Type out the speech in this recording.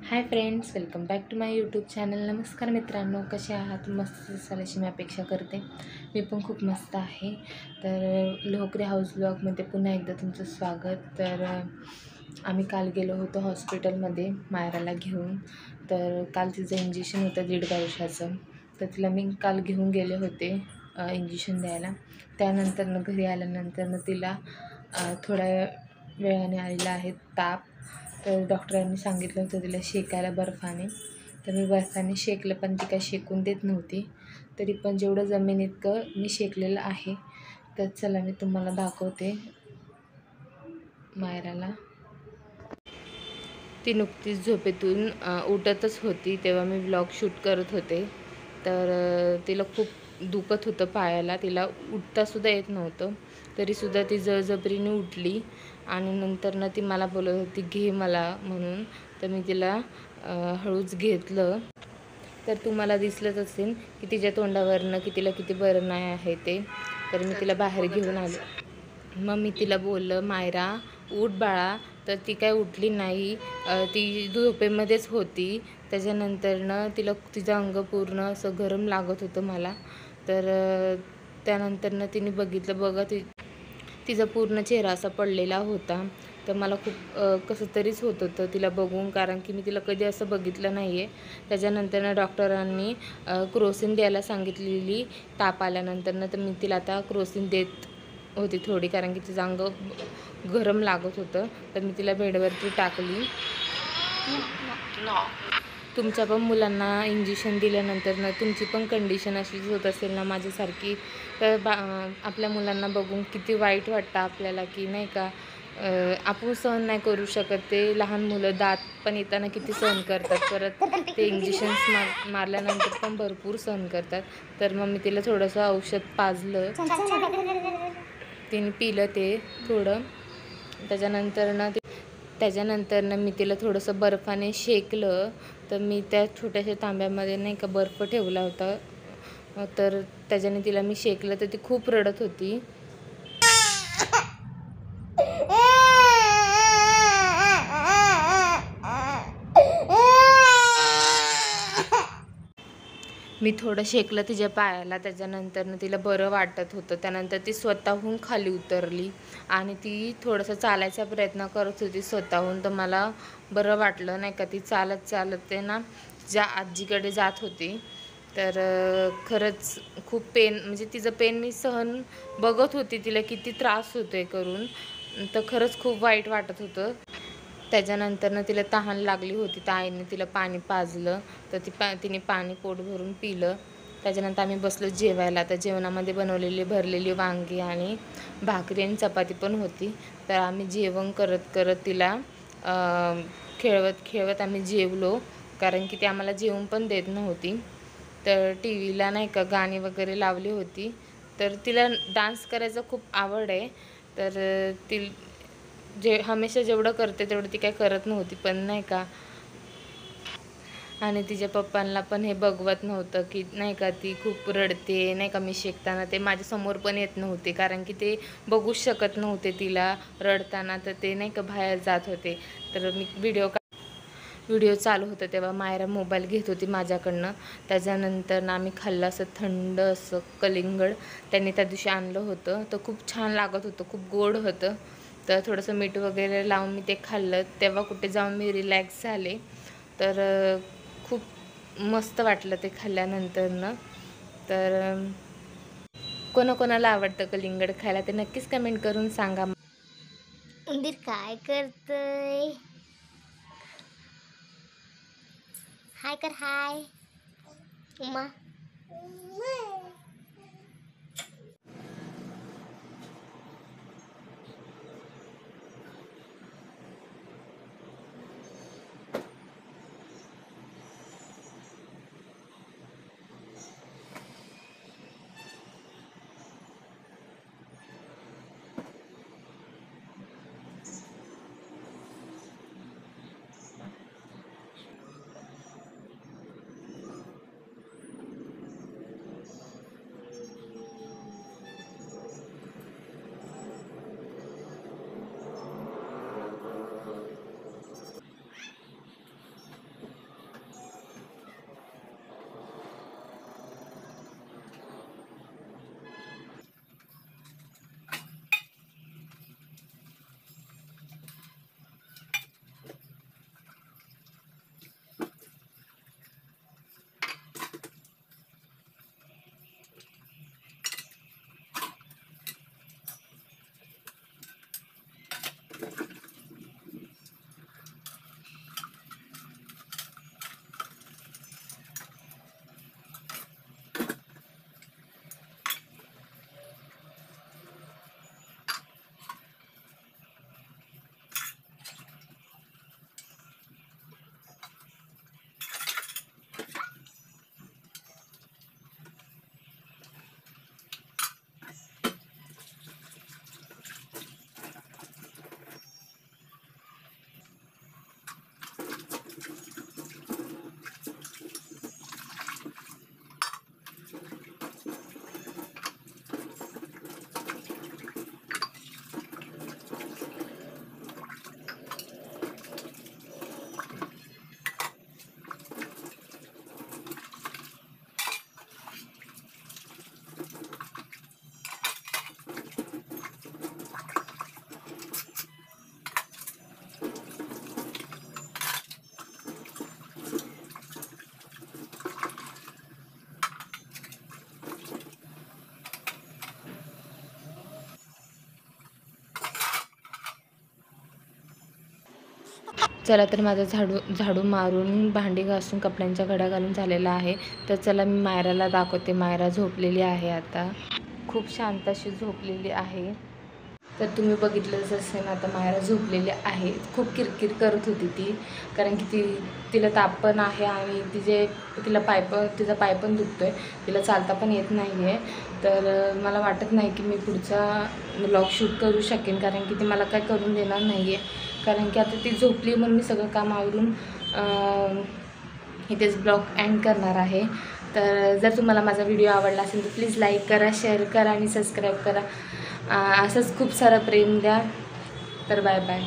High friends, welcome back to my YouTube channel. नमस्कार मित्रांनो, कसे आहात? मस्त असाल अशी मी अपेक्षा करते. मी पण खूप मस्त आहे. तर लोहकरी हाऊस ब्लॉगमध्ये पुन्हा एकदा तुमचं स्वागत. तर आम्ही काल गेलो होतो हॉस्पिटलमध्ये मायराला घेऊन. तर काल तिचं इंजेक्शन होतं 1.5 वर्षाचं. तर तिला मी काल घेऊन गेले होते इंजेक्शन द्यायला. त्यानंतर घरी आल्यानंतर तिला थोड्या वेळाने आलेला आहे ताप. तर डॉक्टरांनी सांगितलं होतं तिला शेकायला बर्फाने. तर मी बर्फाने शेकलं, पण ती काय शेकून देत नव्हती. तरी पण जेवढं जमेन इतकं मी शेकलेलं आहे. तर चला मी तुम्हाला दाखवते मायराला. ती नुकतीच झोपेतून उठतच होती तेव्हा मी व्लॉग शूट करत होते. तर तिला खूप दुखत होतं पायाला, तिला उठतासुद्धा येत नव्हतं. तरीसुद्धा ती जळजबरीने उठली आणि नंतर ती मला बोलत होती घे मला म्हणून. तर मी तिला हळूच घेतलं. तर तुम्हाला दिसलंच असेल की तिच्या तोंडावरनं की तिला किती बरं नाही आहे ते. तर मी तिला बाहेर घेऊन आले. मग मी तिला बोललं मायरा उठ बाळा. तर ती काय उठली नाही. ती झोपेमध्येच होती. त्याच्यानंतरनं तिला तिचं अंग पूर्ण असं गरम लागत होतं मला. तर त्यानंतरनं तिने बघितलं बघा तिचा पूर्ण चेहरा असा पडलेला होता. तर मला खूप कसं तरीच होत होतं तिला बघून, कारण की मी तिला कधी असं बघितलं नाही आहे. त्याच्यानंतरनं डॉक्टरांनी क्रोसिन द्यायला सांगितलेली ताप आल्यानंतरनं. तर मी तिला आता क्रोसिन देत होती थोडी, कारण की तिचं अंग गरम लागत होतं. तर मी तिला बेडवरती टाकली. तुमच्या पण मुलांना इंजेक्शन दिल्यानंतर तुमची पण कंडिशन अशीच होत असेल ना माझ्यासारखी. तर आपल्या मुलांना बघून किती वाईट वाटतं आपल्याला, की नाही का. आपण सहन नाही करू शकत. ते लहान मुलं दात पण येताना किती सहन करतात, परत ते इंजेक्शन्स मारल्यानंतर पण भरपूर सहन करतात. तर मग मी तिला थोडंसं औषध पाजलं, तिने पिलं ते थोडं. त्याच्यानंतरनं मी तिला थोडंसं बर्फाने शेकलं. तर मी त्या छोट्याशा तांब्यामध्ये नाही का बर्फ ठेवला होता. तर त्याच्याने तिला मी शेकलं. तर ती खूप रडत होती. मी थोडं शेकलं तिच्या पायाला. त्याच्यानंतरनं तिला बरं वाटत होतं. त्यानंतर ती स्वतःहून खाली उतरली आणि ती थोडंसं चालायचा प्रयत्न करत होती स्वतःहून. तर मला बरं वाटलं नाही का. ती चालत ते ना तिच्या आजीकडे जात होती. तर खरंच खूप पेन, म्हणजे तिचं पेन मी सहन बघत होती, तिला किती त्रास होतोय करून. तर खरंच खूप वाईट वाटत होतं. त्याच्यानंतरनं तिला तहान लागली होती. तर आईने तिला पाणी पाजलं. तर तिने पाणी पोट भरून पिलं. त्याच्यानंतर आम्ही बसलो जेवायला. तर जेवणामध्ये भरलेली वांगी आणि भाकरी आणि चपाती पण होती. तर आम्ही जेवण करत तिला खेळवत आम्ही जेवलो, कारण की ती आम्हाला जेवण पण देत नव्हती. तर टी व्हीला नाही का गाणी वगैरे लावली होती. तर तिला डान्स करायचं खूप आवड आहे. तर हमेशा जेवढं करते तेवढं ती काय करत नव्हती, पण नाही का. आणि तिच्या पप्पांना पण हे बघवत नव्हतं की नाही का ती खूप रडते नाही का. मी शेकताना ते माझ्यासमोर पण येत नव्हते, कारण की ते बघूच शकत नव्हते तिला रडताना. तर ते नाही का बाहेर जात होते. तर मी व्हिडिओ चालू होता तेव्हा मायरा मोबाईल घेत होती माझ्याकडनं. त्याच्यानंतर आम्ही खाल्लं असं थंड असं कलिंगड. त्यांनी त्या दिवशी आणलं होतं. तर खूप छान लागत होतं, खूप गोड होतं. तर थोडंसं मीठ वगैरे लावून मी ते खाल्लं. तेव्हा कुठे जाऊन मी रिलॅक्स झाले. तर खूप मस्त वाटलं ते खाल्ल्यानंतरनं. तर कोणाकोणाला आवडतं कलिंगड खायला ते नक्कीच कमेंट करून सांगा. उंदीर काय करतय? हाय कर, हाय उमा. चला तर माझा झाडू मारून भांडी घासून कपड्यांच्या घड्या घालून झालेला आहे. तर चला मी मायराला दाखवते. मायरा झोपलेली आहे आता, खूप शांत अशी झोपलेली आहे. तर तुम्ही बघितलंच असेल आता मायरा झोपलेली आहे. खूप किरकिर करत होती ती, कारण की तिला ताप पण आहे आणि तिचा पाय पण दुखतो आहे. तिला चालता पण येत नाही आहे. तर मला वाटत नाही की मी पुढचा व्लॉग शूट करू शकेन, कारण की ती मला काय करून देणार नाही आहे. कारण की आता ती झोपली म्हणून मी सगळं काम आवरून इथेच ब्लॉग एंड करणार आहे. तर जर तुम्हाला माझा व्हिडिओ आवडला असेल तर प्लीज लाईक करा, शेअर करा आणि सबस्क्राईब करा. असंच खूप सारं प्रेम द्या. तर बाय बाय.